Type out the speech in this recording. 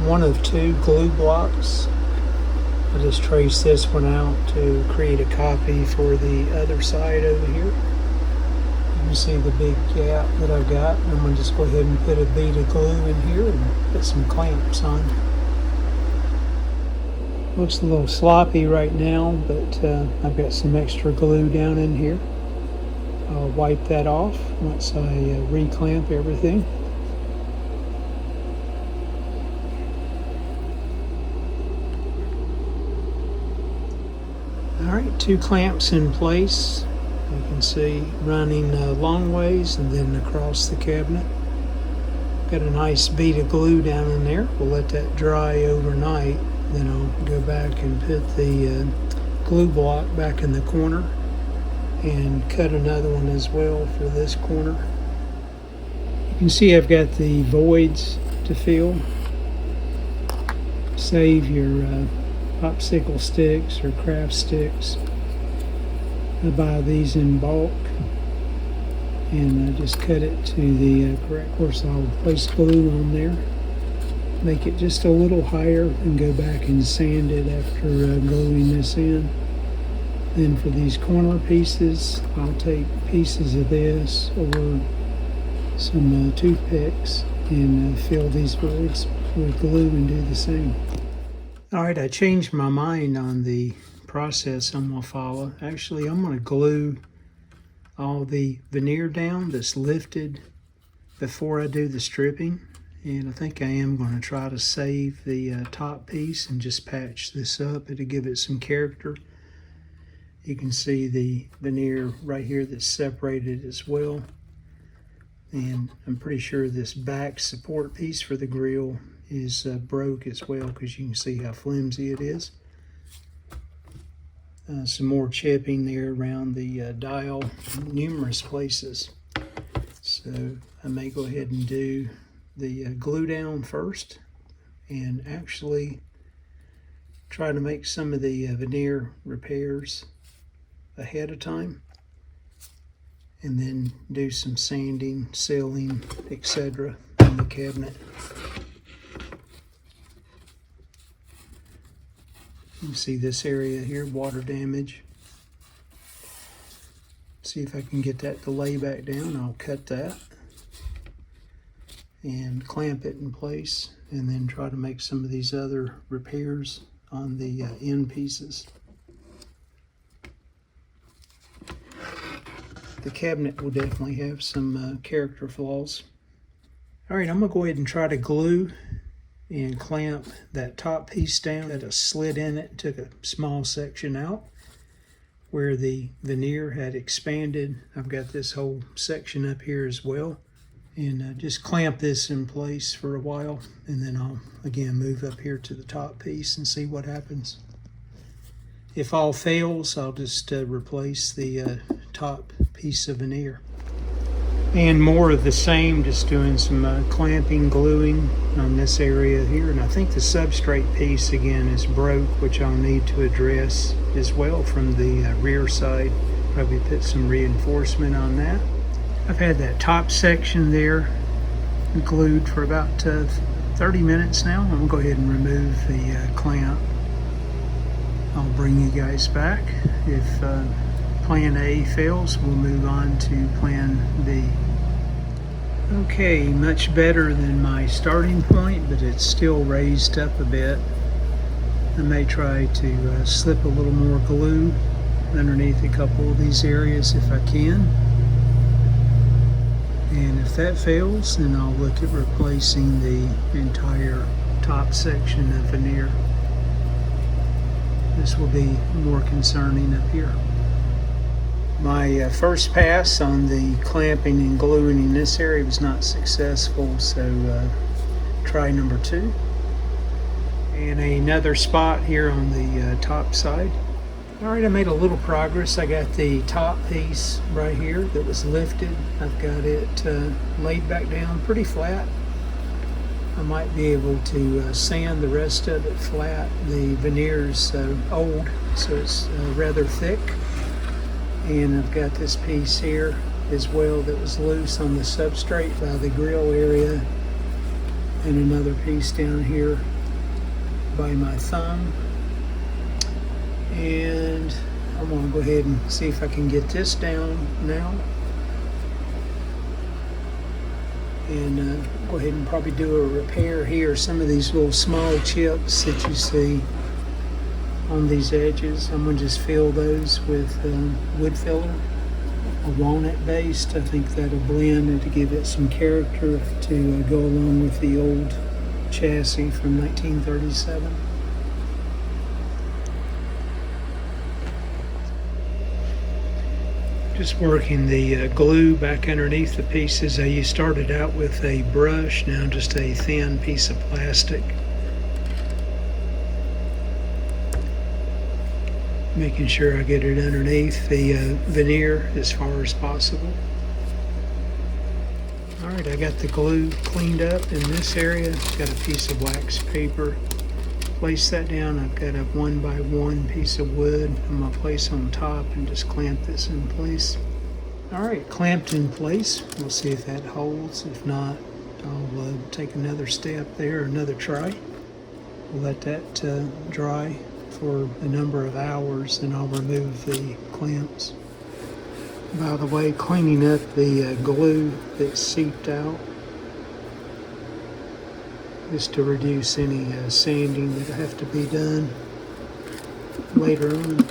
one of two glue blocks. I just traced this one out to create a copy for the other side over here. You can see the big gap that I've got. I'm going to just go ahead and put a bead of glue in here and put some clamps on. Looks a little sloppy right now, but I've got some extra glue down in here. I'll wipe that off once I reclamp everything. Alright, 2 clamps in place. You can see running long ways and then across the cabinet. Got a nice bead of glue down in there. We'll let that dry overnight. Then I'll go back and put the glue block back in the corner and cut another one as well for this corner. You can see I've got the voids to fill. Save your popsicle sticks or craft sticks. I buy these in bulk and I just cut it to the correct. Of course, I'll place glue on there, make it just a little higher, and go back and sand it after gluing this in. Then for these corner pieces, I'll take pieces of this or some toothpicks and fill these voids with glue and do the same. Alright, I changed my mind on the process I'm going to follow. Actually, I'm going to glue all the veneer down that's lifted before I do the stripping. And I think I am going to try to save the top piece and just patch this up. It'll give it some character. You can see the veneer right here that's separated as well. And I'm pretty sure this back support piece for the grill is broke as well, because you can see how flimsy it is. Some more chipping there around the dial, numerous places. So I may go ahead and do the glue down first and actually try to make some of the veneer repairs ahead of time, and then do some sanding, sealing, etc. in the cabinet. You see this area here, water damage. See if I can get that to lay back down. I'll cut that and clamp it in place, and then try to make some of these other repairs on the end pieces. The cabinet will definitely have some character flaws. Alright, I'm going to go ahead and try to glue and clamp that top piece down. Had a slit in it, took a small section out where the veneer had expanded. I've got this whole section up here as well, and just clamp this in place for a while, and then I'll again move up here to the top piece and see what happens. If all fails, I'll just replace the top piece of veneer. And more of the same, just doing some clamping, gluing on this area here. And I think the substrate piece again is broke, which I'll need to address as well from the rear side. Probably put some reinforcement on that. I've had that top section there glued for about 30 minutes now. I'm gonna go ahead and remove the clamp. I'll bring you guys back. If plan A fails, we'll move on to plan B. Okay, much better than my starting point, but it's still raised up a bit. I may try to slip a little more glue underneath a couple of these areas if I can. And if that fails, then I'll look at replacing the entire top section of veneer. This will be more concerning up here. My first pass on the clamping and gluing in this area was not successful, so try number 2. And another spot here on the top side. Alright, I made a little progress. I got the top piece right here that was lifted. I've got it laid back down pretty flat. I might be able to sand the rest of it flat. The veneer's old, so it's rather thick. And I've got this piece here as well that was loose on the substrate by the grill area, and another piece down here by my thumb. And I'm going to go ahead and see if I can get this down now. And go ahead and probably do a repair here. Some of these little small chips that you see on these edges, I'm going to just fill those with wood filler, a walnut based. I think that'll blend and to give it some character to go along with the old chassis from 1937. Just working the glue back underneath the pieces. You started out with a brush, now just a thin piece of plastic. Making sure I get it underneath the veneer as far as possible. Alright, I got the glue cleaned up in this area. Got a piece of wax paper. Place that down. I've got a 1x1 piece of wood I'm going to place on top and just clamp this in place. Alright, clamped in place. We'll see if that holds. If not, I'll take another step there, another try. We'll let that dry for a number of hours, and I'll remove the clamps. By the way, cleaning up the glue that's seeped out, just to reduce any sanding that have to be done later on.